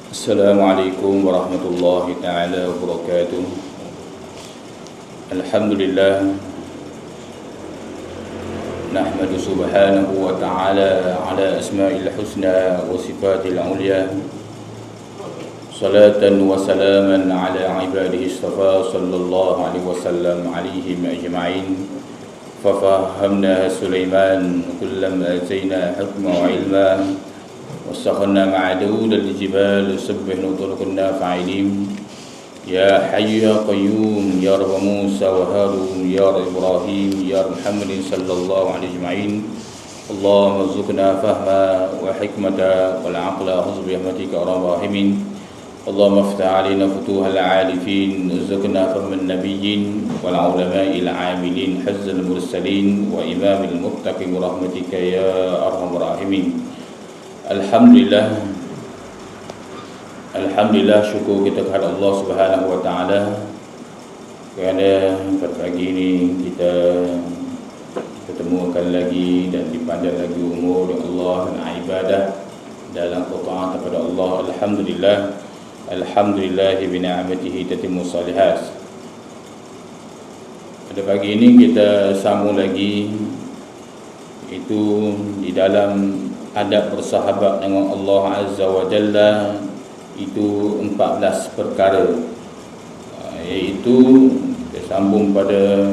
Assalamualaikum warahmatullahi taala wabarakatuh. Alhamdulillah nahmadu subhanahu wa ta'ala ala asma'il husna wa sifatil ulia. Salatan wa salaman ala ibadihi istafa sallallahu alaihi wasallam alaihim ajma'in. Fafahamna Sulaiman kullam atayna hukma wa ilma. وسخرنا مع داود الجبال يسبحن وطرقنا فاعلين يا حي يا قيوم يا رب موسى وهارون يا رب إبراهيم يا رب محمد صلى الله عليه أجمعين اللهم ارزقنا فهما وحكمة والعقل خذ برحمتك يا أرحم الراحمين اللهم افتح علينا فتوح العارفين ارزقنا فهم النبيين والعلماء العاملين حفظ المرسلين وإمام المتقين برحمتك يا أرحم الراحمين. Alhamdulillah, syukur kita kepada Allah Subhanahu wa taala kerana pada pagi ini kita ketemukan lagi dan dipanjang lagi umur Allah dan ibadah dalam taat kepada Allah. Alhamdulillah bi ni'matihi tatimmu shalihat. Pada pagi ini kita sambung lagi itu di dalam adab bersahabat dengan Allah Azza wa Jalla, itu 14 perkara, iaitu kita sambung pada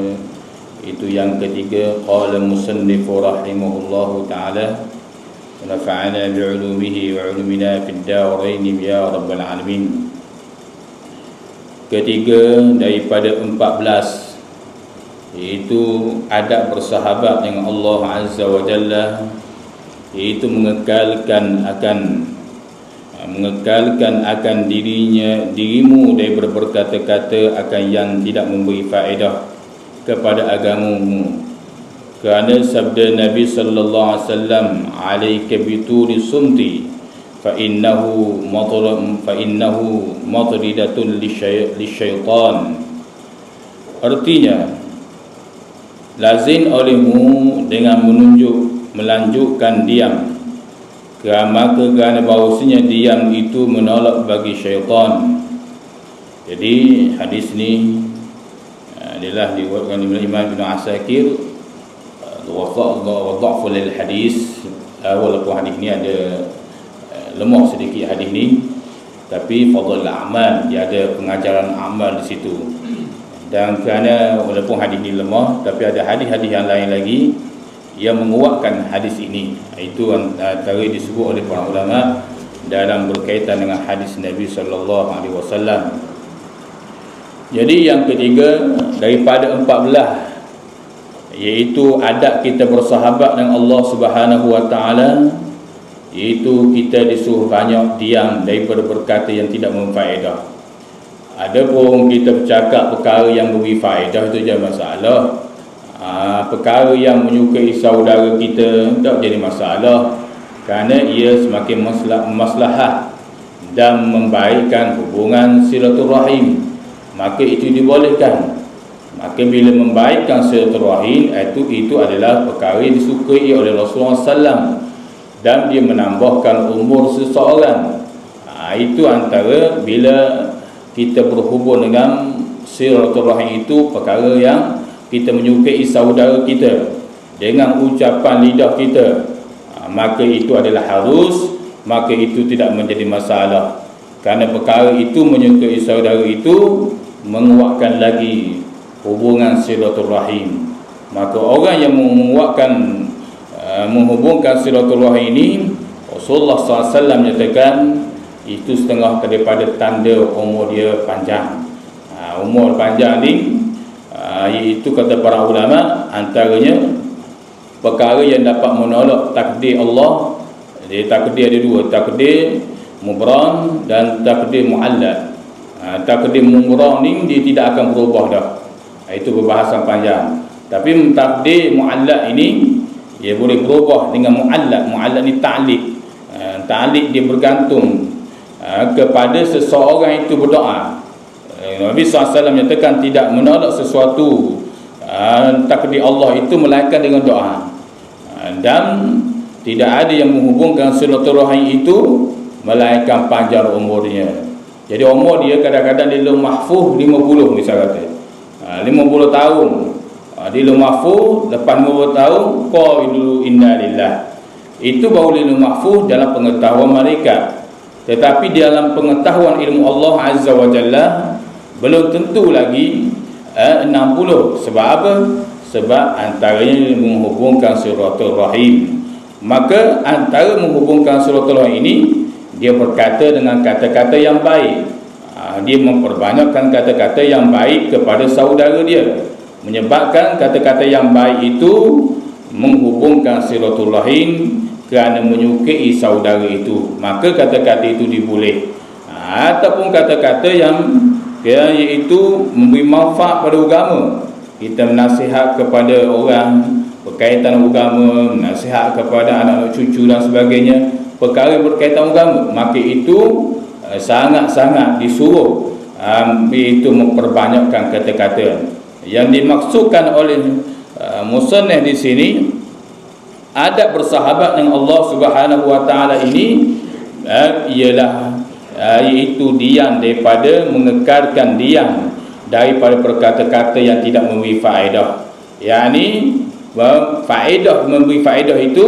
itu yang ketiga. Qala musannif rahimahullahu ta'ala wa nafa'ana bi'ulumihi wa 'ulumina fid darain ya rabbal alamin. Ketiga daripada 14, iaitu adab bersahabat dengan Allah Azza wa Jalla, iaitu mengekalkan akan dirimu daripada berkata-kata akan yang tidak memberi faedah kepada agamamu. Kerana sabda Nabi sallallahu alaihi wasallam, "Alaika bituri sumti fa innahu matridatun lisyaitan." Artinya, lazim olehmu dengan melanjutkan diam, kerana bahawasanya diam itu menolak bagi syaitan. Jadi hadis ni adalah diriwayatkan oleh Imam Ibn Asakir wa dha'fu lil hadis, walaupun hadis ni ada lemah sedikit hadis ni, tapi fadhil amal, dia ada pengajaran amal di situ. Dan kerana walaupun hadis ni lemah, tapi ada hadis-hadis yang lain lagi yang menguatkan hadis ini. Itu antara disebut oleh para ulama dalam berkaitan dengan hadis Nabi sallallahu alaihi wasallam. Jadi yang ketiga daripada 14, iaitu adab kita bersahabat dengan Allah Subhanahu wa taala, iaitu kita disuruh banyak diam daripada berkata yang tidak memfaedah. Adapun kita bercakap perkara yang memberi faedah, itu je masalah. Perkara yang menyukai saudara kita tak jadi masalah, kerana ia semakin maslahat dan membaikkan hubungan silaturahim, maka itu dibolehkan. Maka bila membaikkan silaturahim, itu adalah perkara yang disukai oleh Rasulullah SAW, dan dia menambahkan umur seseorang. Itu antara bila kita berhubung dengan silaturahim, itu perkara yang kita menyukai saudara kita dengan ucapan lidah kita, maka itu adalah harus, maka itu tidak menjadi masalah. Kerana perkara itu menyukai saudara itu menguatkan lagi hubungan silaturahim. Maka orang yang menghubungkan silaturahim ini, Rasulullah SAW menyatakan itu setengah daripada tanda umur dia panjang. Umur panjang ni, iaitu kata para ulama, antaranya perkara yang dapat menolak takdir Allah. Jadi takdir ada dua, takdir mubram dan takdir muallaq. Takdir mubram ni dia tidak akan berubah dah, itu perbahasan panjang. Tapi takdir muallaq ini dia boleh berubah dengan muallaq. Muallaq ni ta'liq. Ta'liq dia bergantung kepada seseorang itu berdoa. Nabi SAW menyatakan tidak menolak sesuatu takdir Allah itu melainkan dengan doa. Dan tidak ada yang menghubungkan silaturahim itu melainkan panjang umurnya. Jadi umur dia kadang-kadang di lauh mahfuz 50 misal kata. 50 tahun. Di lauh mahfuz lepas 50 tahun qailu inna lillah. Itu baru di lauh mahfuz dalam pengetahuan malaikat. Tetapi dalam pengetahuan ilmu Allah Azza wa Jalla belum tentu lagi 60. Sebab apa? Sebab antaranya menghubungkan silaturahim. Maka antara menghubungkan silaturahim ini, dia berkata dengan kata-kata yang baik. Dia memperbanyakkan kata-kata yang baik kepada saudara dia, menyebabkan kata-kata yang baik itu menghubungkan silaturahim kerana menyukai saudara itu. Maka kata-kata itu diboleh. Ataupun kata-kata yang iaitu memberi manfaat pada agama. Kita menasihat kepada orang berkaitan agama, menasihat kepada anak-anak cucu dan sebagainya, perkara berkaitan agama, maka itu sangat-sangat disuruh itu memperbanyakkan kata-kata. Yang dimaksudkan oleh musannif di sini, adab bersahabat dengan Allah Subhanahu wa taala ini ialah iaitu diam daripada mengekalkan diam daripada perkata-kata yang tidak memberi faedah. Yani faedah, memberi faedah itu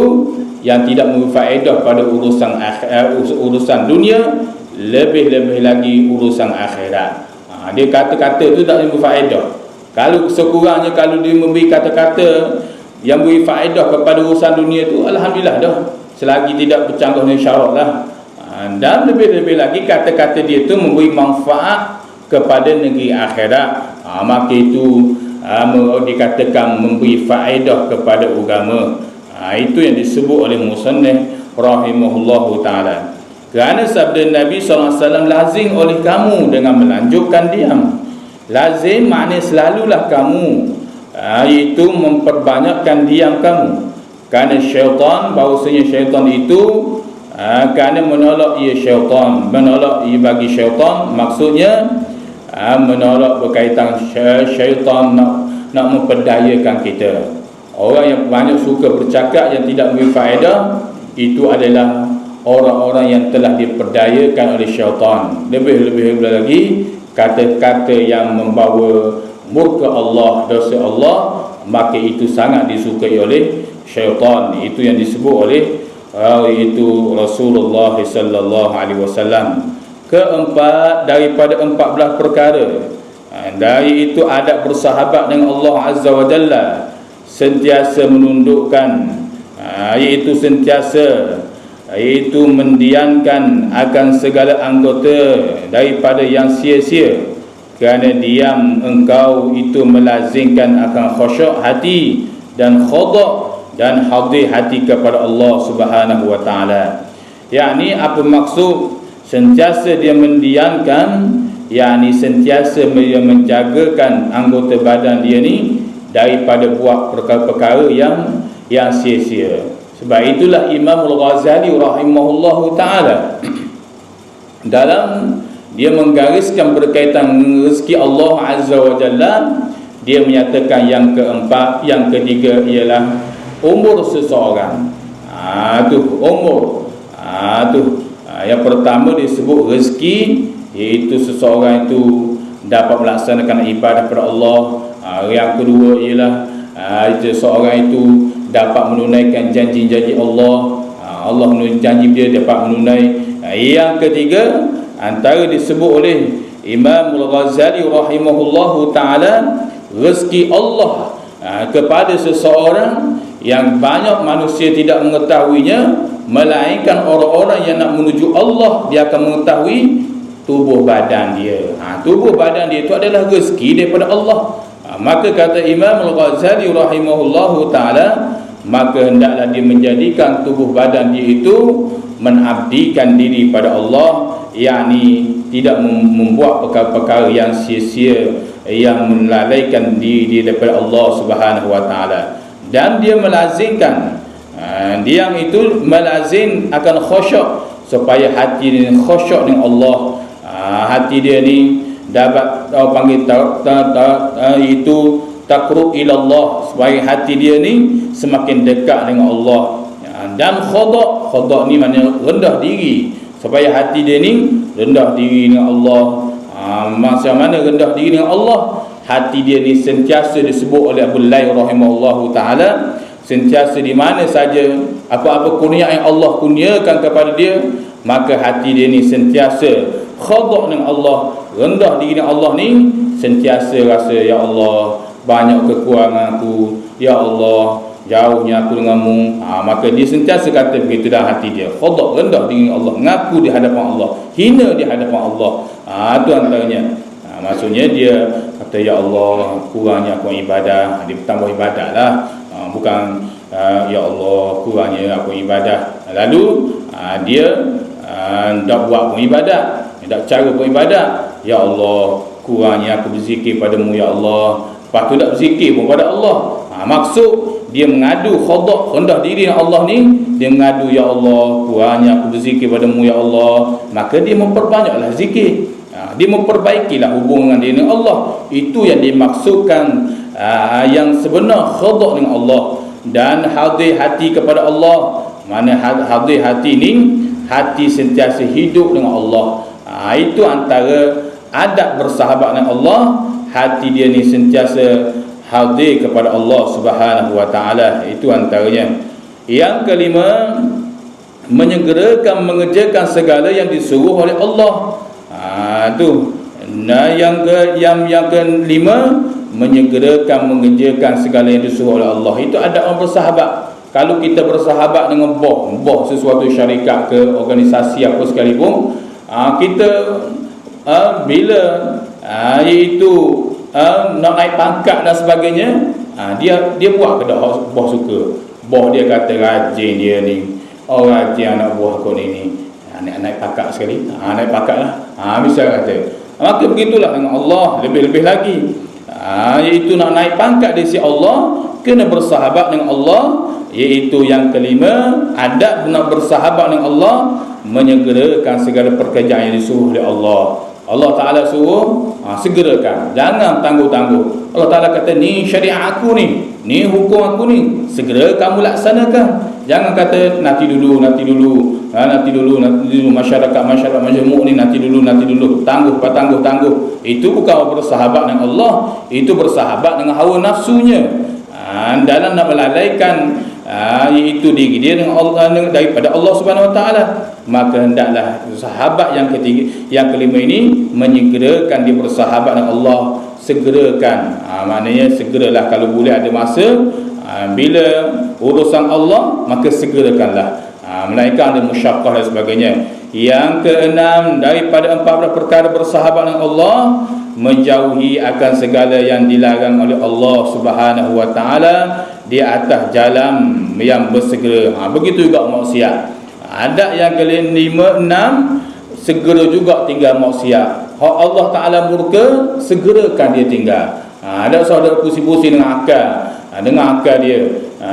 yang tidak memberi faedah pada urusan dunia, lebih-lebih lagi urusan akhirat. Dia kata-kata itu tak memberi faedah. Kalau sekurangnya kalau dia memberi kata-kata yang beri faedah kepada urusan dunia itu, alhamdulillah dah, selagi tidak bercanggah dengan syarat lah. Dan lebih-lebih lagi kata-kata dia itu memberi manfaat kepada negeri akhirat, maka itu dikatakan memberi faedah kepada agama. Itu yang disebut oleh musannif rahimahullahu ta'ala. Kerana sabda Nabi SAW, lazim oleh kamu dengan melanjutkan diam. Lazim maknanya selalulah kamu itu memperbanyakkan diam kamu. Kerana syaitan, bahawasanya syaitan itu kerana menolak ia syaitan, menolak ia bagi syaitan, maksudnya menolak berkaitan syaitan nak memperdayakan kita. Orang yang banyak suka bercakap yang tidak memberi faedah, itu adalah orang-orang yang telah diperdayakan oleh syaitan. Lebih-lebih lagi kata-kata yang membawa murka Allah, dosa Allah, maka itu sangat disukai oleh syaitan. Itu yang disebut oleh itu Rasulullah sallallahu alaihi wasallam. Keempat daripada 14 perkara, dari itu adab bersahabat dengan Allah Azza wa Jalla, sentiasa menundukkan, iaitu sentiasa iaitu mendiamkan akan segala anggota daripada yang sia-sia. Kerana diam engkau itu melazimkan akan khusyuk hati dan khada' dan hadir hati kepada Allah Subhanahu wa taala. Yakni apa maksud sentiasa dia mendiamkan, yakni sentiasa dia menjagakan anggota badan dia ni daripada buat perkara-perkara yang sia-sia. Sebab itulah Imam Al-Ghazali rahimahullahu taala dalam dia menggariskan berkaitan rezeki Allah Azza wa Jalla, dia menyatakan yang keempat, yang ketiga ialah umur seseorang. Umur. Yang pertama disebut rezeki, iaitu seseorang itu dapat melaksanakan ibadah kepada Allah. Yang kedua ialah seseorang itu dapat menunaikan janji-janji Allah. Allah janji dia dapat menunai. Yang ketiga antara disebut oleh Imam Al-Ghazali rahimahullahu ta'ala, rezeki Allah kepada seseorang yang banyak manusia tidak mengetahuinya, melainkan orang-orang yang nak menuju Allah, dia akan mengetahui tubuh badan dia. Tubuh badan dia itu adalah rezeki daripada Allah. Maka kata Imam Al-Ghazali rahimahullahu ta'ala, maka hendaklah dia menjadikan tubuh badan dia itu mengabdikan diri pada Allah, yakni tidak membuat perkara-perkara yang sia-sia, yang melalaikan diri daripada Allah Subhanahu wa taala. Dan dia melazimkan dia itu melazim akan khusyuk, supaya hati dia khusyuk dengan Allah. Hati dia ni dapat panggil itu taqrub ila Allah, supaya hati dia ni semakin dekat dengan Allah. Dan khada' ni maknanya rendah diri, supaya hati dia ni rendah diri dengan Allah. Macam mana rendah diri dengan Allah? Hati dia ni sentiasa disebut oleh Abu Lail rahimahullahu ta'ala, sentiasa di mana saja apa-apa kurnia yang Allah kurniakan kepada dia, maka hati dia ni sentiasa khadha' dengan Allah, rendah diri dengan Allah ni, sentiasa rasa, ya Allah, banyak kekurangan aku, ya Allah, jauhnya aku denganmu. Maka dia sentiasa kata begitu dalam hati dia, khadha', rendah diri dengan Allah, ngaku di hadapan Allah, hina di hadapan Allah. Itu antaranya. Maksudnya dia kata, ya Allah, kurangnya aku ibadah. Dia bertambah ibadah lah, bukan ya Allah, kurangnya aku ibadah. Lalu dia tak buat pun ibadah, tak cara pun ibadah. Ya Allah, kurangnya aku berzikir padamu, ya Allah. Lepas tu tak berzikir pun pada Allah. Maksud dia mengadu khadha', rendah diri dengan Allah ni, dia mengadu, ya Allah, kurangnya aku berzikir padamu, ya Allah. Maka dia memperbanyaklah zikir, dia memperbaikilah hubungan dia dengan Allah. Itu yang dimaksudkan yang sebenar khadha' dengan Allah dan hadir hati kepada Allah. Mana hadir hati ni, hati sentiasa hidup dengan Allah. Itu antara adab bersahabat dengan Allah. Hati dia ni sentiasa hadir kepada Allah Subhanahu wa ta'ala. Itu antaranya. Yang kelima, menyegerakan mengerjakan segala yang disuruh oleh Allah. Tu. Nah, yang kelima, menyegerakan mengerjakan segala yang disuruh oleh Allah. Itu ada orang bersahabat. Kalau kita bersahabat dengan bos sesuatu syarikat ke organisasi apa sekalipun, kita bila iaitu nak naik pangkat dan sebagainya, dia buat ke tak bos suka. Bos dia kata rajin dia ni, rajin anak buah kau ni naik pangkat sekali, naik pangkat lah, misal kata. Maka begitulah dengan Allah, lebih-lebih lagi, iaitu nak naik pangkat di sisi Allah, kena bersahabat dengan Allah. Iaitu yang kelima, adab nak bersahabat dengan Allah, menyegerakan segala pekerjaan yang disuruh oleh Allah. Allah Ta'ala suruh, segerakan, jangan tangguh-tangguh. Allah Ta'ala kata, ni syariat aku ni hukum aku ni, segera kamu laksanakan. Jangan kata nanti dulu masyarakat majmuk ni nanti dulu, tangguh. Itu bukan bersahabat dengan Allah, itu bersahabat dengan hawa nafsunya. Dalam nak melalaikan iaitu diri dia dengan Allah, daripada Allah Subhanahu wa ta'ala. Maka hendaklah sahabat yang ketiga, yang kelima ini, menyegerakan dia bersahabat dengan Allah. Segerakan, maknanya segeralah kalau boleh ada masa, bila urusan Allah maka segerakanlah, melainkan ada musyaqqah dan sebagainya. Yang keenam, daripada 14 perkara bersahabat dengan Allah, menjauhi akan segala yang dilarang oleh Allah Subhanahu wa ta'ala di atas jalan yang bersegera. Begitu juga maksiat. Ada yang kelima, 6, segera juga tinggal maksiat. Hak Allah Ta'ala murka, segerakan dia tinggal. Ada saudara pusing-pusing dengan akal dia.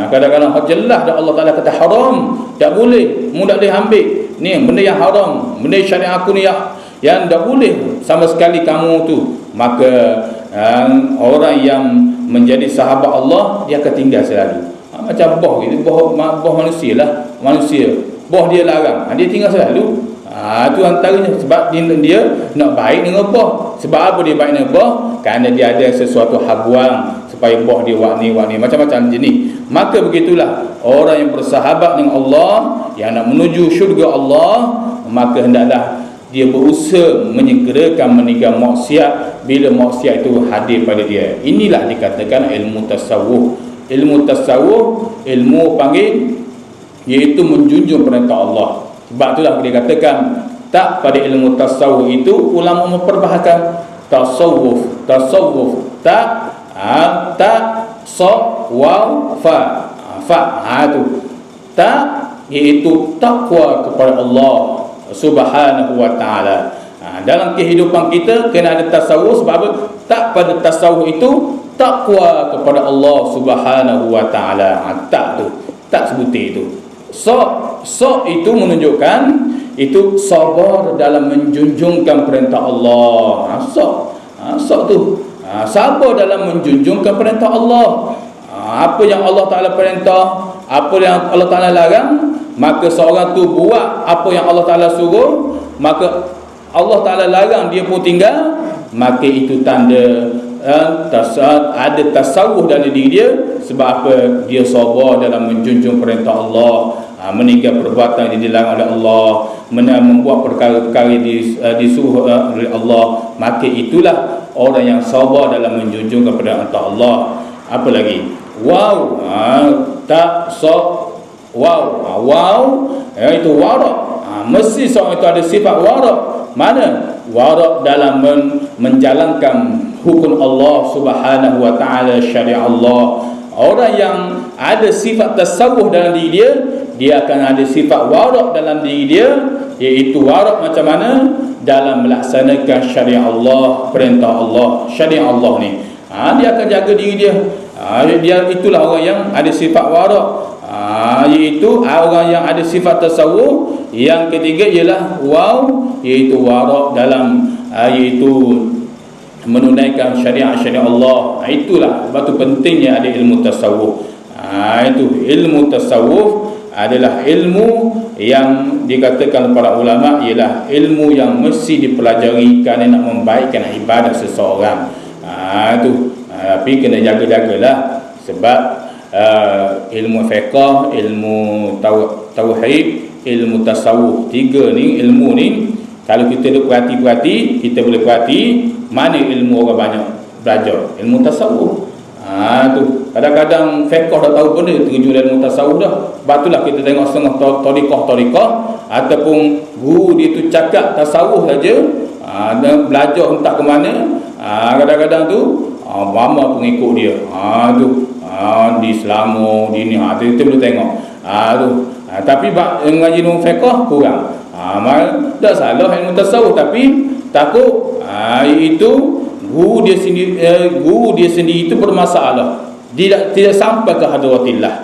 Kadang-kadang jelas dah Allah Ta'ala kata haram, tak boleh, mu tak boleh ambil ni benda yang haram, benda syariat aku ni yang tak boleh sama sekali kamu tu. Maka orang yang menjadi sahabat Allah, dia akan tinggal selalu. Macam boh gitu, boh manusia lah, boh dia larang, dia tinggal selalu. Itu antaranya sebab dia nak baik dengan boh. Sebab apa dia baik dengan boh? Kerana dia ada sesuatu habuang supaya boh dia wakni macam-macam jenis. Maka begitulah orang yang bersahabat dengan Allah, yang nak menuju syurga Allah, maka hendaklah dia berusaha menyegerakan meninggal maksiat bila maksiat itu hadir pada dia. Inilah dikatakan ilmu tasawuf. Ilmu tasawuf, ilmu panggil, iaitu menjunjung perintah Allah. Sebab itulah dia katakan, tak pada ilmu tasawuf itu ulama memperbahasakan tasawuf tak waw fa tu tak, iaitu takwa kepada Allah Subhanahu wa ta'ala. Dalam kehidupan kita kena ada tasawuf. Sebab apa? Tak pada tasawuf itu takwa kepada Allah Subhanahu wa ta'ala. Tak tu, tak sebutir itu. Sok itu menunjukkan itu sabar dalam menjunjungkan perintah Allah. Sok tu sabar dalam menjunjungkan perintah Allah. Apa yang Allah Ta'ala perintah, apa yang Allah Ta'ala larang, maka seorang tu buat apa yang Allah Ta'ala suruh, maka Allah Ta'ala larang dia pun tinggal, maka itu tanda ada tasawuf dalam diri dia. Sebab apa? Dia sabar dalam menjunjung perintah Allah, meninggal perbuatan yang dilarang oleh Allah, membuat perkara-perkara yang disuruh oleh Allah. Maka itulah orang yang sabar dalam menjunjung kepada perintah Allah. Apa lagi? Wow, tak so wow, itu warak. Mesti seorang itu ada sifat warak. Mana? Warak dalam menjalankan hukum Allah Subhanahu wa taala, syariat Allah. Orang yang ada sifat tasawuf dalam diri dia, dia akan ada sifat warak dalam diri dia, iaitu warak macam mana? Dalam melaksanakan syariat Allah, perintah Allah, syariat Allah ni. Dia akan jaga diri dia. Dia itulah orang yang ada sifat warak. Iaitu orang yang ada sifat tasawuf. Yang ketiga ialah iaitu warak dalam iaitu menunaikan syariat-syariat Allah. Itulah sebab tu pentingnya ada ilmu tasawuf. Itu ilmu tasawuf adalah ilmu yang dikatakan para ulama ialah ilmu yang mesti dipelajari kerana nak membaikkan ibadah seseorang. Tapi kena jaga-jagalah sebab ilmu fiqh, ilmu tauhid, ilmu tasawuf, tiga ni ilmu ni kalau kita perhati-perhati, kita boleh perhati mana ilmu orang banyak belajar, ilmu tasawuf. Tu kadang-kadang fiqh dah tahu benda, terjun dalam ilmu tasawuf dah. Sebab itulah kita tengok setengah tariqah ataupun guru dia tu cakap tasawuf saja, dan belajar entah ke mana, kadang-kadang tu ramai pengikut dia. Di Selangor, di ni, kita boleh tengok. Tapi mengaji ilmu fiqh kurang. Tak salah ilmu tasawuf, tapi takut itu guru dia sendiri itu bermasalah, tidak sampai ke hadratillah.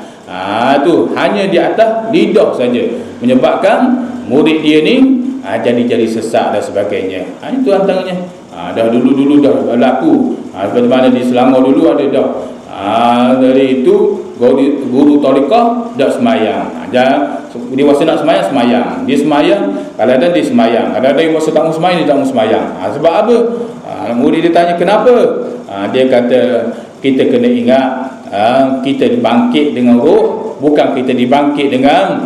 Tu hanya di atas lidah saja, menyebabkan murid dia ni jadi sesat dan sebagainya. Itu antaranya. Dah dulu dah berlaku. Seperti mana di Selangor dulu ada dah. Dari itu guru tariqah dak semayang. Dia wasa nak semayang, dia semayang, kadang-kadang dia semayang, kadang-kadang dia wasa tak mau semayang, dia tak mau semayang. Sebab apa? Murid dia tanya kenapa? Dia kata kita kena ingat kita dibangkit dengan roh, bukan kita dibangkit dengan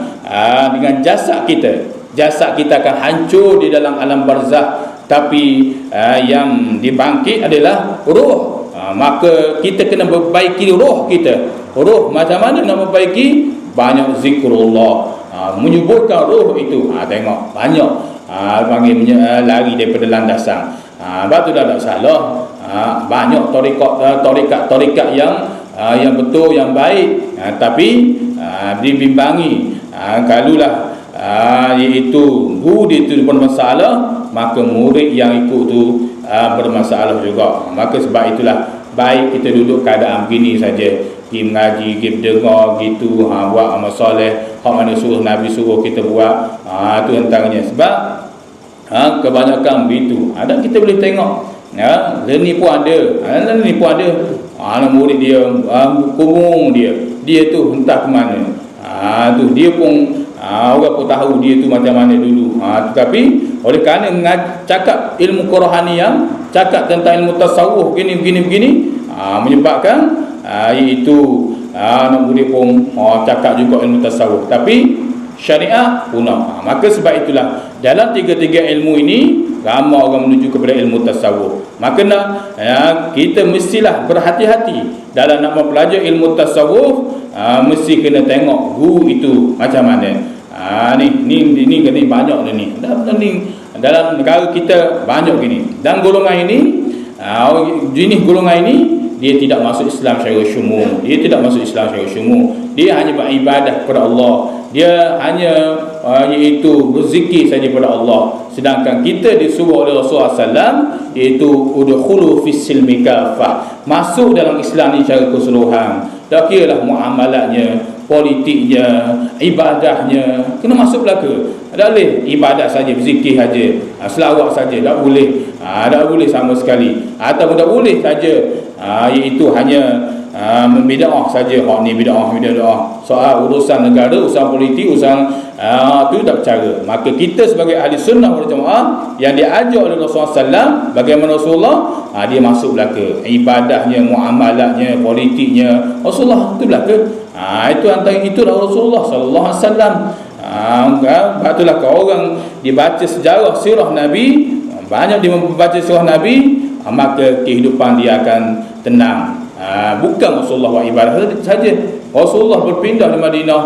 jasad kita. Jasad kita akan hancur di dalam alam barzakh, tapi yang dibangkit adalah roh. Maka kita kena perbaiki roh kita. Roh macam mana nak perbaiki? Banyak zikrullah, menyebutkan roh itu. Tengok banyak panggil lari daripada landasan. Sebab tu dah tak salah. Banyak tarikat yang betul, yang baik, tapi dibimbangi. Kalulah iaitu guru dia itu bermasalah, maka murid yang ikut tu bermasalah juga. Maka sebab itulah baik kita duduk keadaan begini saja, pergi mengaji, pergi dengar gitu, buat amal soleh, hak mana suruh Nabi suruh kita buat. Tu antaranya. Sebab kebanyakan begitu. Dan kita boleh tengok, ni pun ada, ni pun ada. Anak murid dia, kumung dia tu entah ke mana. Tu dia pun orang pun tahu dia tu macam mana dulu. Tetapi oleh kerana cakap ilmu kerohanian, cakap tentang ilmu tasawuf begini, menyebabkan iaitu anak murid pun cakap juga ilmu tasawuf, tapi syariat punah. Maka sebab itulah dalam tiga-tiga ilmu ini ramai orang menuju kepada ilmu tasawuf. Maka kita mestilah berhati-hati dalam nak mempelajari ilmu tasawuf. Mesti kena tengok guru itu macam mana. Ni banyak ni. Dalam negara kita banyak gini. Dan golongan ini, jenis golongan ini dia tidak masuk Islam secara syumul. Dia hanya beribadah kepada Allah. Dia hanya iaitu berzikir saja kepada Allah. Sedangkan kita disuruh oleh Rasulullah SAW iaitu udkhulu fis silmi kafah, masuk dalam Islam ni secara keseluruhan. Tak kiralah muamalatnya, politiknya, ibadahnya, kena masuk belaka. Tak boleh ibadat saja, berzikir saja, selawat saja, tak boleh. Tak boleh sama sekali. Ataupun tak boleh saja iaitu hanya membidaah saja, hak ni bidaah soal urusan negara, urusan politik, urusan tu tak bercara. Maka kita sebagai ahli sunnah wal jamaah yang diajar oleh Rasulullah SAW, bagaimana Rasulullah, dia masuk belaka, ibadahnya, muamalatnya, politiknya Rasulullah tu belaka. Itu antara itulah Rasulullah sallallahu alaihi wasallam. Itulah kalau orang dibaca sejarah sirah Nabi, banyak dia membaca sirah Nabi, maka kehidupan dia akan tenang. Bukan Rasulullah buat ibadah saja. Rasulullah berpindah di Madinah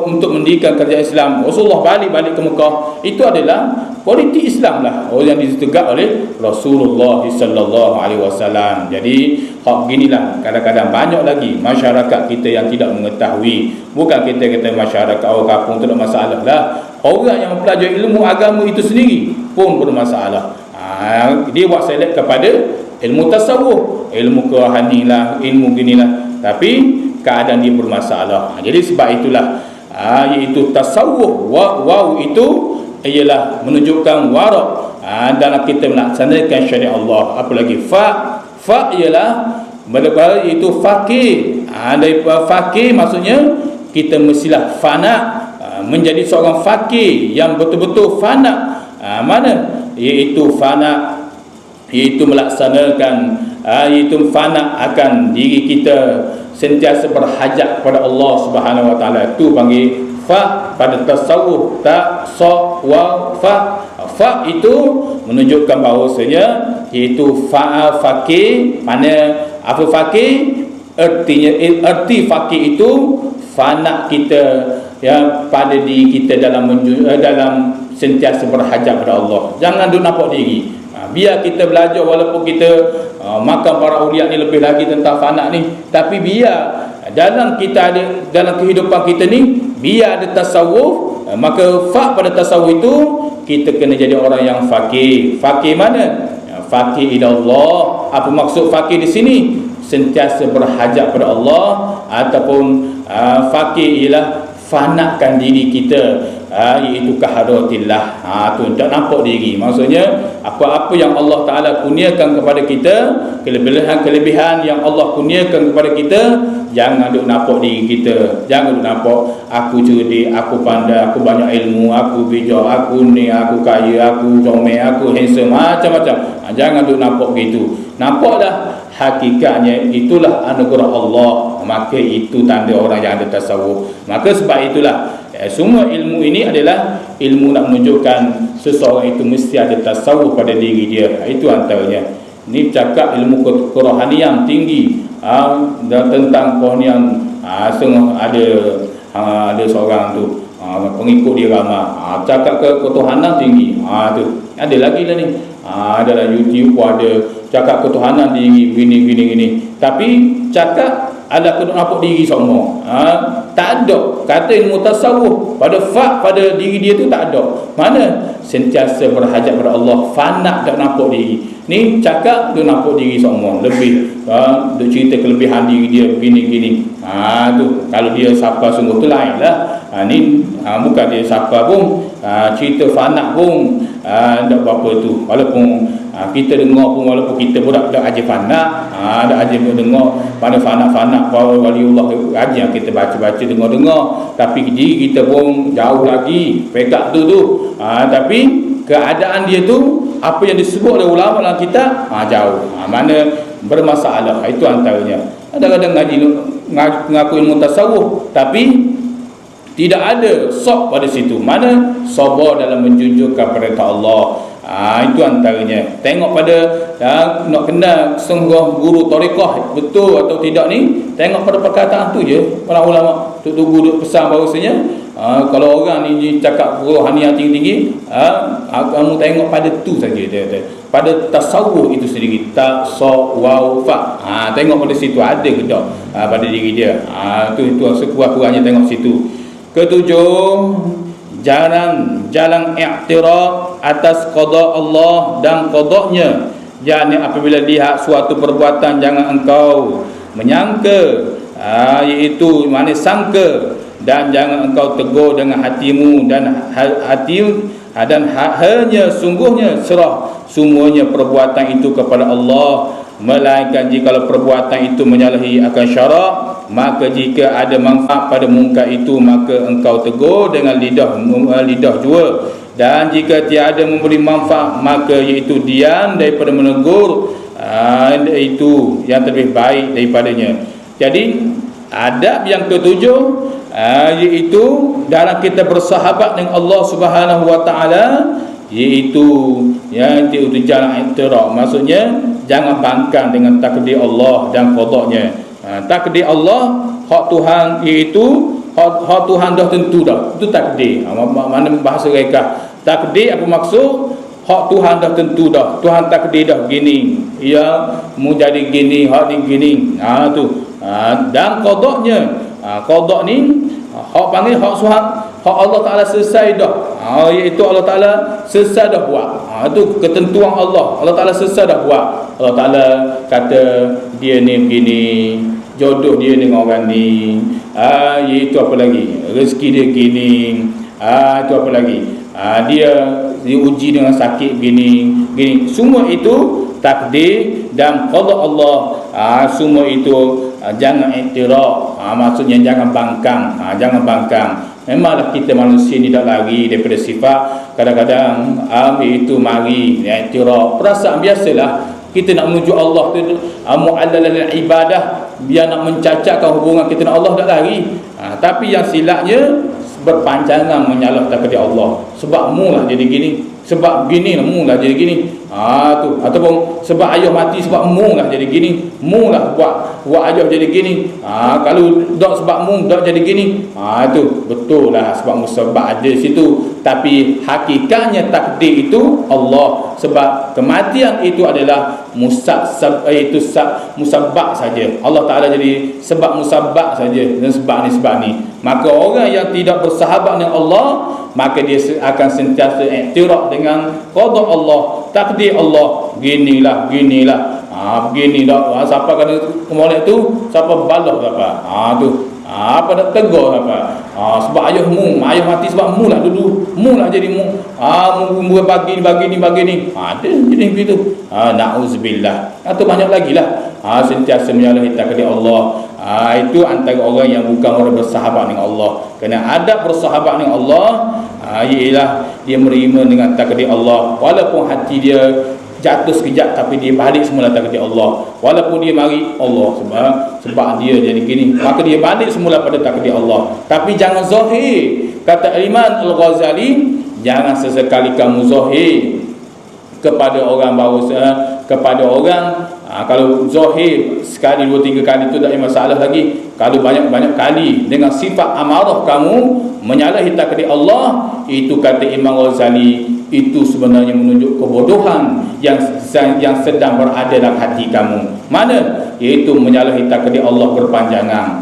untuk mendirikan kerajaan Islam. Rasulullah balik ke Mekah. Itu adalah politik Islam lah, yang ditegak oleh Rasulullah sallallahu alaihi wasallam. Jadi hak ginilah kadang-kadang banyak lagi masyarakat kita yang tidak mengetahui. Bukan kita kata masyarakat orang kampung tu tak masalah lah. Orang yang mempelajari ilmu agama itu sendiri pun bermasalah. Dia buat select kepada ilmu tasawuf, ilmu kerohani lah, ilmu ginilah, tapi keadaan dia bermasalah. Jadi sebab itulah iaitu tasawuf waw itu ialah menunjukkan warak dalam kita melaksanakan syariat Allah. Apalagi fa ialah itu faqih. Daripada faqih maksudnya kita mestilah fana, menjadi seorang faqih yang betul-betul fana. Mana iaitu fana, iaitu melaksanakan, iaitu fana akan diri kita, sentiasa berhajat kepada Allah Subhanahu wa taala. Itu panggil fa pada tasawuf. Ta sa wa fa. Fa itu menunjukkan bahawasanya iaitu faqih. Mana apa faqih? Erti faqih itu fana kita pada diri kita dalam sentiasa berhajat kepada Allah. Jangan duk nampak diri. Biar kita belajar, walaupun kita makan para uliat ni lebih lagi tentang fana ni, tapi biar dalam kita ada, dalam kehidupan kita ni, biar ada tasawuf. Maka pada tasawuf itu kita kena jadi orang yang faqih. Faqih mana? Faqih ila Allah. Apa maksud faqih di sini? Sentiasa berhajat kepada Allah, ataupun faqih ialah fanakan diri kita, iaitu kahadatillah. Tu tak nampak diri. Maksudnya apa-apa yang Allah Ta'ala kurniakan kepada kita, kelebihan yang Allah kurniakan kepada kita, jangan duk nampak diri kita. Jangan duk nampak aku cerdik, aku pandai, aku banyak ilmu, aku bijak, aku ni, aku kaya, aku comel, aku handsome, macam-macam. Jangan duk nampak begitu. Nampak dah hakikatnya itulah anugerah Allah. Maka itu tanda orang yang ada tasawuf. Maka sebab itulah semua ilmu ini adalah ilmu nak menunjukkan seseorang itu mesti ada tasawuf pada diri dia. Itu antaranya. Ini cakap ilmu kerohanian tinggi, dan tentang kerohanian. Ada seorang tu pengikut dia ramai, cakap ketuhanan tinggi. Tu ada lagi lah ni. Dalam YouTube ada cakap ketuhanan tinggi, gini. Tapi cakap ada kena nampak diri semua. Tak ada kata ilmu tasawuf pada pada diri dia tu, tak ada. Mana sentiasa berhajat kepada Allah, fana tak nampak diri. Ni cakap dia nampak diri semua, lebih dia cerita kelebihan diri dia begini. Tu kalau dia siapa sungguh tu lain lah. Ni bukan dia siapa pun, cerita fana pun tak apa-apa tu. Walaupun kita dengar pun, walaupun kita pun tak ajar fana, tak ajar dengar pada fana-fana para waliullah ajar kita baca-baca, dengar, tapi diri kita pun jauh lagi pekat tu. Tapi keadaan dia tu, apa yang disebut oleh ulama dalam kitab, jauh. Mana bermasalah. Itu antaranya. Kadang-kadang ngaku ilmu tasawuf, tapi tidak ada sok pada situ. Mana sabar dalam menjunjukkan perintah Allah. Itu antaranya. Tengok pada nak kenal sungguh guru tarekah betul atau tidak ni, tengok pada perkataan tu je. Para ulama tu duk pesan bahawasanya kalau orang ni cakap rohaniah tinggi-tinggi, kamu tengok pada tu saja dia. Pada tasawuf itu sendiri, tasawuf. Tengok pada situ ada ke tak pada diri dia. Itu sekurang-kurangnya tengok situ. Ketujuh, jalan i'tiraf atas qada Allah dan qadanya. Yakni apabila lihat suatu perbuatan, jangan engkau menyangka, iaitu mana sangka, dan jangan engkau tegur dengan hatimu, dan dan hanya sungguhnya serah semuanya perbuatan itu kepada Allah, melainkan jika perbuatan itu menyalahi akan syarak, maka jika ada manfaat pada mungkar itu, maka engkau tegur dengan lidah jua, dan jika tiada memberi manfaat, maka iaitu diam daripada menegur, itu yang lebih baik daripadanya. Jadi adab yang ketujuh, iaitu dalam kita bersahabat dengan Allah Subhanahu wa taala, iaitu yang itu jalan i'tiraf, maksudnya jangan bangkang dengan takdir Allah dan qadanya. Takdir Allah, hak Tuhan, iaitu hak Tuhan dah tentu dah, itu takdir. Mana bahasa mereka takdir apa maksud? Hak Tuhan dah tentu dah, Tuhan takdir dah gini, ya mau jadi gini, hak ni gini, tu. Dan qadanya, qada ni hak panggil hak Tuhan, hak Allah Taala selesai dah, iaitu Allah Taala selesai dah buat. Itu ketentuan Allah, Allah Taala selesai dah buat. Allah Taala kata dia ni begini, jodoh dia dengan orang ni, iaitu apa lagi, rezeki dia gini, itu apa lagi, dia diuji dengan sakit gini. Semua itu takdir dan qada Allah. Semua itu jangan i'tiraf, maksudnya jangan bangkang. Jangan bangkang. Memanglah kita manusia ni tak lari daripada sifat kadang-kadang itu mari i'tiraf. Perasaan biasalah kita nak menuju Allah tu, mu'allal ibadah, biar nak mencacatkan hubungan kita dengan Allah tak lari. Tapi yang silapnya berpanjangan menyalah takdir Allah. Sebab mu lah jadi gini, sebab gini lah mu lah jadi gini. Tu ataupun sebab ayah mati, sebab mu lah jadi gini, mu lah buat ayah jadi gini. Kalau dak sebab mu dak jadi gini. Tu betul lah, sebab musabab ada situ, tapi hakikatnya takdir itu Allah. Sebab kematian itu adalah musabab saja. Allah Taala jadi sebab musabab saja, dan sebab ni. Maka orang yang tidak bersahabat dengan Allah, maka dia akan sentiasa i'tiraf dengan qada Allah, takdir Allah. Ginilah begini dah. Siapa kena molek tu, siapa balas apa, tu apa nak tegur apa, sebab ayah mati, sebab mu lah dulu, mu lah jadi mu bagi ni, ada jadi begitu. Na'udzubillah. Atau banyak lagi lah, sentiasa menyalahi takdir Allah. Itu antara orang yang bukan orang bersahabat dengan Allah. Kerana adab bersahabat dengan Allah, ialah dia menerima dengan takdir Allah, walaupun hati dia jatuh sekejap, tapi dia balik semula takdir Allah. Walaupun dia mari Allah sebab dia jadi gini, maka dia balik semula pada takdir Allah. Tapi jangan zahir. Kata Imam Al-Ghazali, jangan sesekali kamu zahir kepada orang kepada orang. Kalau zahir sekali, dua, tiga kali itu tak ada masalah lagi. Kalau banyak-banyak kali dengan sifat amarah kamu menyalahi takdir Allah, itu kata Imam Ghazali, itu sebenarnya menunjuk kebodohan yang sedang berada dalam hati kamu. Mana? Iaitu menyalahi takdir Allah berpanjangan.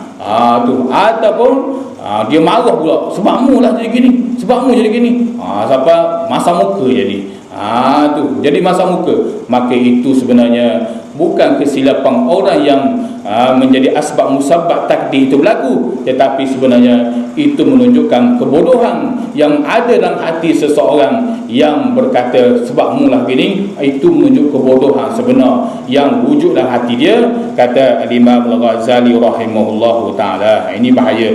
Ataupun dia marah pula, sebabmu lah jadi gini, sebabmu jadi gini. Siapa masa muka jadi. Jadi masa muka. Maka itu sebenarnya bukan kesilapan orang yang menjadi asbab musabab takdir itu berlaku, tetapi sebenarnya itu menunjukkan kebodohan yang ada dalam hati seseorang yang berkata sebab mulah gini. Itu menunjuk kebodohan sebenar yang wujud dalam hati dia. Kata Imam Al-Ghazali rahimahullahu ta'ala, ini bahaya.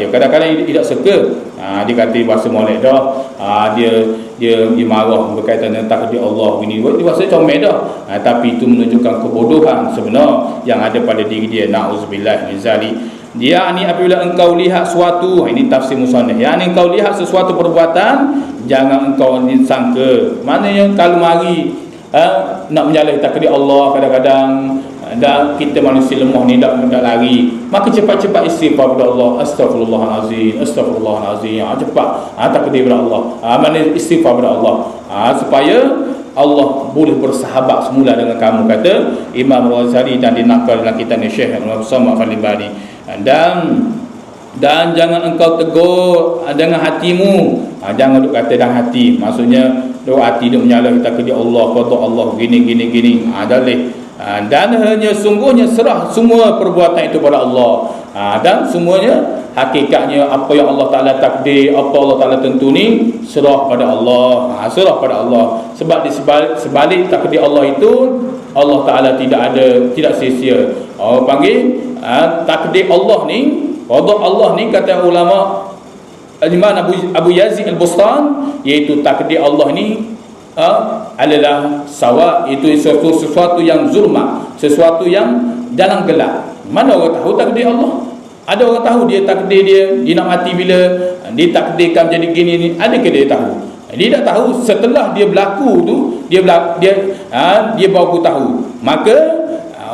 Kadang-kadang dia tidak suka, dia kata bahasa molek dah, dia marah berkaitan dengan takdir Allah gini, dia bahasa comel dah. Tapi itu menunjukkan kebodohan sebenar yang ada pada diri dia. Na'udzubillah min zalik. Dia ni apabila engkau lihat suatu, ini tafsir musannaf, yang engkau lihat sesuatu perbuatan, jangan engkau sangka. Maknanya kalau mari nak menyalahi takdir Allah, kadang-kadang dan kita manusia lemah ni tak lari, maka cepat-cepat istighfar kepada Allah. Astaghfirullahalazim, cepat takdir kepada Allah, mana istighfar kepada Allah, supaya Allah boleh bersahabat semula dengan kamu, kata Imam Ghazali, dan dinakal dalam kitab Syekh Muhammad Al-Albani. Dan jangan engkau tegur dengan hatimu. Jangan duk kata dalam hati, maksudnya duk hati duk menyalahi takdir Allah, qada Allah gini. Dan hanya sungguhnya serah semua perbuatan itu pada Allah. Dan semuanya hakikatnya apa yang Allah Ta'ala takdir, apa Allah Ta'ala tentu ni serah pada Allah. Serah pada Allah. Sebab di sebalik takdir Allah itu, Allah Ta'ala tidak sia-sia. Orang panggil takdir Allah ni, qada Allah ni, kata ulama Imam Abu Yazid Al-Bustan, iaitu takdir Allah ni adalah sawa, itu sesuatu yang zulma, sesuatu yang dalam gelap. Mana orang tahu takdir Allah? Ada orang tahu dia takdir dia nak mati bila, ditakdirkan jadi gini ni, ada ke dia tahu? Dia tak tahu. Setelah dia berlaku tu, dia baru tahu. Maka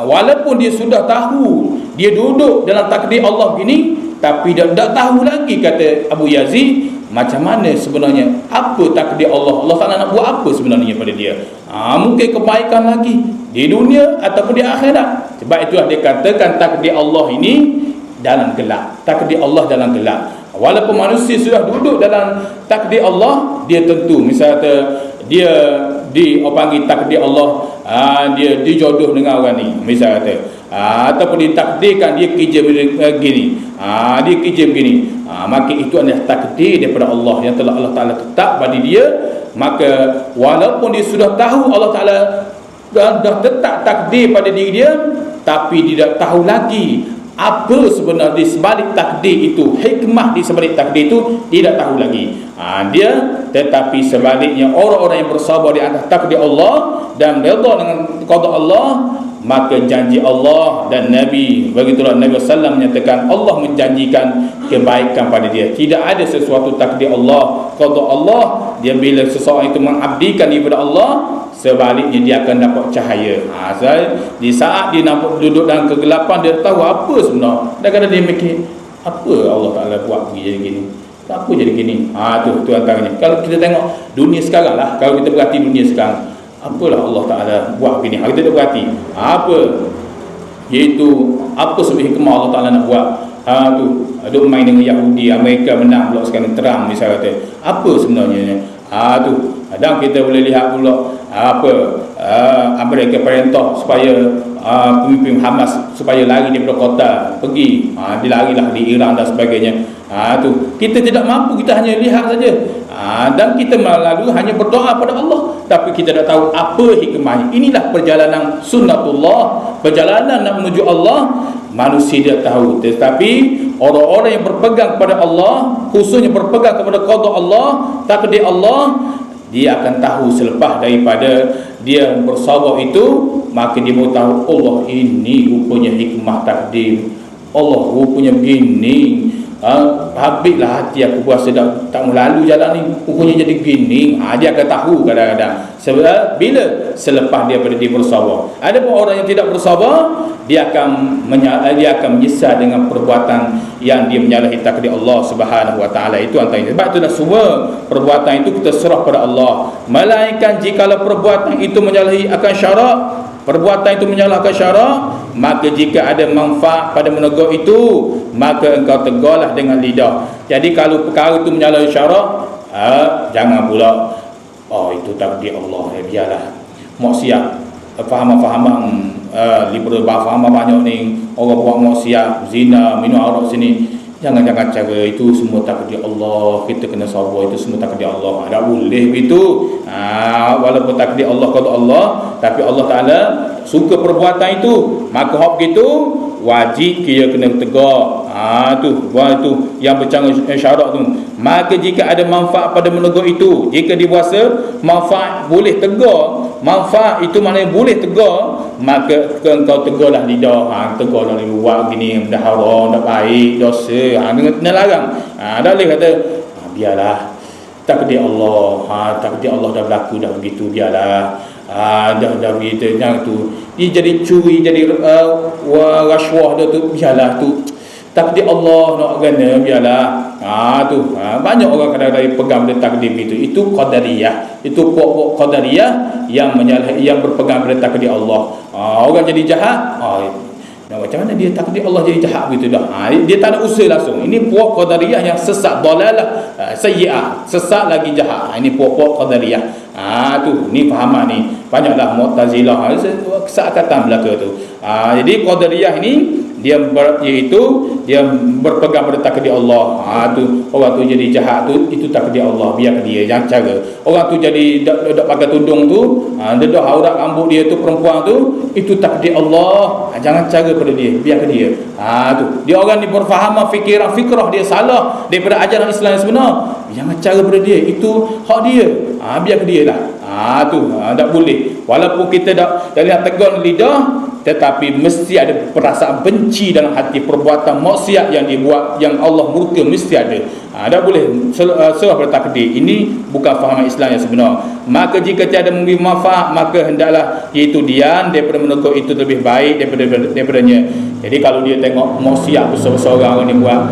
walaupun dia sudah tahu, dia duduk dalam takdir Allah gini, tapi dia tak tahu lagi, kata Abu Yazid, macam mana sebenarnya, apa takdir Allah, Allah Ta'ala nak buat apa sebenarnya pada dia. Mungkin kebaikan lagi di dunia ataupun di akhirat. Sebab itulah dia katakan takdir Allah ini dalam gelap. Takdir Allah dalam gelap. Walaupun manusia sudah duduk dalam takdir Allah, dia tentu, misalnya dia panggil takdir Allah, dia dijodoh dengan orang ni, misalnya kata, ataupun ditakdirkan dia kerja begini, dia kerja begini, maka itu adalah takdir daripada Allah yang telah Allah Ta'ala tetap pada dia. Maka walaupun dia sudah tahu Allah Ta'ala dah tetap takdir pada diri dia, tapi dia tak tahu lagi apa sebenarnya di sebalik takdir itu, hikmah di sebalik takdir itu, tidak tahu lagi. Tetapi sebaliknya, orang-orang yang bersabar di atas takdir Allah dan redha dengan qada Allah, maka janji Allah dan Nabi, begitulah Nabi SAW menyatakan Allah menjanjikan kebaikan pada dia. Tidak ada sesuatu takdir Allah, qada Allah, dia bila seseorang itu mengabdikan kepada Allah, sebaliknya dia akan dapat cahaya. Di saat dia nampak duduk dalam kegelapan, dia tahu apa sebenarnya. Kadang-kadang dia mikir, apa Allah Ta'ala buat jadi gini, apa jadi gini. Tu antaranya. Kalau kita tengok dunia sekarang lah, kalau kita perhati dunia sekarang, apalah Allah Ta'ala buat begini. Kita tak berhati apa, iaitu apa sebenarnya hikmah Allah Ta'ala nak buat. Tu ada main dengan Yahudi, Amerika menang pula sekarang, terang misalnya kata, apa sebenarnya. Tu kadang kita boleh lihat pula Amerika perintah supaya pemimpin Hamas supaya lari daripada kota, pergi, dilarilah di Iran dan sebagainya. Tu kita tidak mampu, kita hanya lihat saja, dan kita lalu hanya berdoa pada Allah, tapi kita tak tahu apa hikmahnya. Inilah perjalanan sunnatullah, perjalanan nak menuju Allah. Manusia tidak tahu, tetapi orang-orang yang berpegang kepada Allah, khususnya berpegang kepada qada Allah, takdir Allah, dia akan tahu selepas daripada dia bersabar itu, maka dia mau tahu Allah ini rupanya hikmah takdir Allah, rupanya begini. Habislah hati aku puasa tak melalu jalan ni, rupanya jadi begini. Dia akan tahu kadang-kadang. Sebab bila selepas dia bersabar. Ada pun orang yang tidak bersabar, dia akan menyesal dengan perbuatan yang dia menyalahi takdir Allah Subhanahu Wa Taala. Itu antaranya. Sebab itulah semua perbuatan itu kita serah pada Allah. Melainkan jikalau perbuatan itu menyalahi akan syarak, perbuatan itu menyalahkan syarak, maka jika ada manfaat pada menegur itu, maka engkau tegurlah dengan lidah. Jadi kalau perkara itu menyalahi syarak, jangan pula itu takdir Allah, biarlah. Maksiat, fahaman-fahaman liberal fahaman banyak ni, orang buat maksiat, zina, minum arak sini, jangan-jangan cara itu semua takdir Allah, kita kena sabar, itu semua takdir Allah. Tak boleh begitu. Walaupun takdir Allah kata Allah, tapi Allah Ta'ala suka perbuatan itu, maka hak begitu wajib dia kena tegur. Tu yang bercanggah syarak tu. Maka jika ada manfaat pada menegur itu, jika dibuasa manfaat boleh tegur, manfaat itu maknanya boleh tegur, maka engkau tegurlah lidah. Tegurlah lidah, buat gini dah haram, dah baik, dosa, kena larang. Dah boleh kata biarlah, takdir Allah, takdir Allah dah berlaku, dah begitu, biarlah. Dah begitu, yang tu dia jadi curi, jadi rasuah dah tu, biarlah tu takdir Allah nak kena, biarlah. Banyak orang kadang-kadang pegang pada takdir itu qadariyah. Itu puak-puak qadariyah yang berpegang pada takdir Allah. Orang jadi jahat, macam mana dia takdir Allah jadi jahat begitu dah. Dia tak ada usaha langsung. Ini puak qadariyah yang sesat, dalalah sayyi'ah, sesat lagi jahat. Ini puak-puak qadariyah. Ni fahaman ni. Banyaklah Mu'tazilah, kesakatan belaka tu. Jadi qadariyah ini iaitu dia berpegang pada takdir Allah. Tu orang tu jadi jahat tu, itu takdir Allah, biar dia, jangan cara. Orang tu jadi dak pakai tudung tu, dedah aurat rambut dia tu, perempuan tu, itu takdir Allah. Jangan cara pada dia, biar dia. Tu dia orang ni berfahaman fikrah dia salah daripada ajaran Islam yang sebenar. Jangan cara pada dia, itu hak dia. Biar dia lah. Tak boleh. Walaupun kita dah lihat tegur lidah, tetapi mesti ada perasaan benci dalam hati. Perbuatan maksiat yang dibuat, yang Allah murka, mesti ada. Tak boleh serah pada takdir. Ini bukan fahaman Islam yang sebenar. Maka jika tiada memberi manfaat, maka hendaklah iaitu diam daripada menegur itu lebih baik daripadanya. Jadi kalau dia tengok maksiat besar-besar orang ni buat,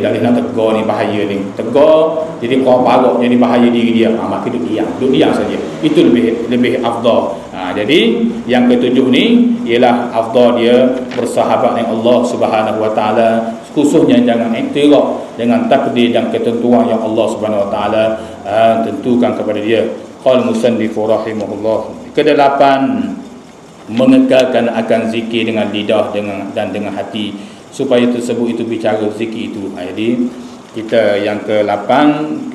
dah nak tegur ni, bahaya ni. Tegur jadi kau parok, jadi bahaya diri dia. Maka duduk diam saja. Itu lebih afdal. Jadi yang ketujuh ni ialah afdal dia bersahabat dengan Allah Subhanahu Wa Taala, khususnya jangan iktiraf dengan takdir dan ketentuan yang Allah Subhanahu Wa Taala tentukan kepada dia. Qala musannif rahimahullah. Kedelapan, mengekalkan akan zikir dengan lidah dan dengan hati, supaya tersebut itu bicara zikir itu. Jadi kita yang ke-8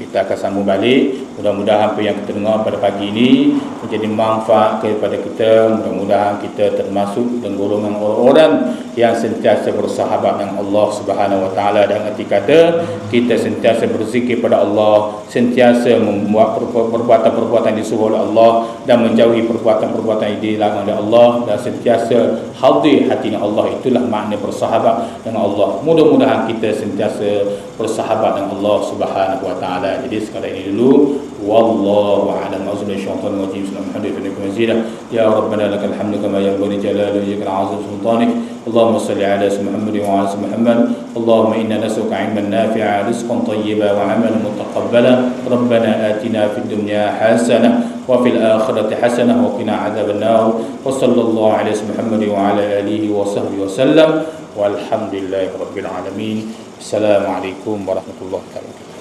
kita akan sambung balik. Mudah-mudahan apa yang kita dengar pada pagi ini menjadi manfaat kepada kita. Mudah-mudahan kita termasuk dalam golongan orang-orang yang sentiasa bersahabat dengan Allah Subhanahu Wa Taala, dan erti kata kita sentiasa berzikir pada Allah, sentiasa membuat perbuatan-perbuatan yang disuruh oleh Allah dan menjauhi perbuatan-perbuatan yang dilarang oleh Allah, dan sentiasa hadir hati dengan Allah. Itulah makna bersahabat dengan Allah. Mudah-mudahan kita sentiasa bersahabat dengan Allah Subhanahu Wa Taala. Jadi sekadar ini dulu. Wallahu a'lam. Auzubillahi minasyaitonir rajim. Bismillahirrahmanirrahim. Ya Rabbana lakal hamdu kama yanbaghi li jalali wajhika 'azim sultanik. Allahumma salli ala Muhammad wa ala Muhammad. Allahumma inna nas'aluka 'ilman nafi'a, rizqan thayyiban wa 'amalan mutaqabbala. Rabbana atina fid dunya hasanah wa fil akhirati hasanah wa qina 'adzaban nar. Wa sallallahu ala Muhammad wa ala alihi wa sahbihi wa sallam. Walhamdulillahi rabbil alamin. Assalamualaikum warahmatullahi wabarakatuh.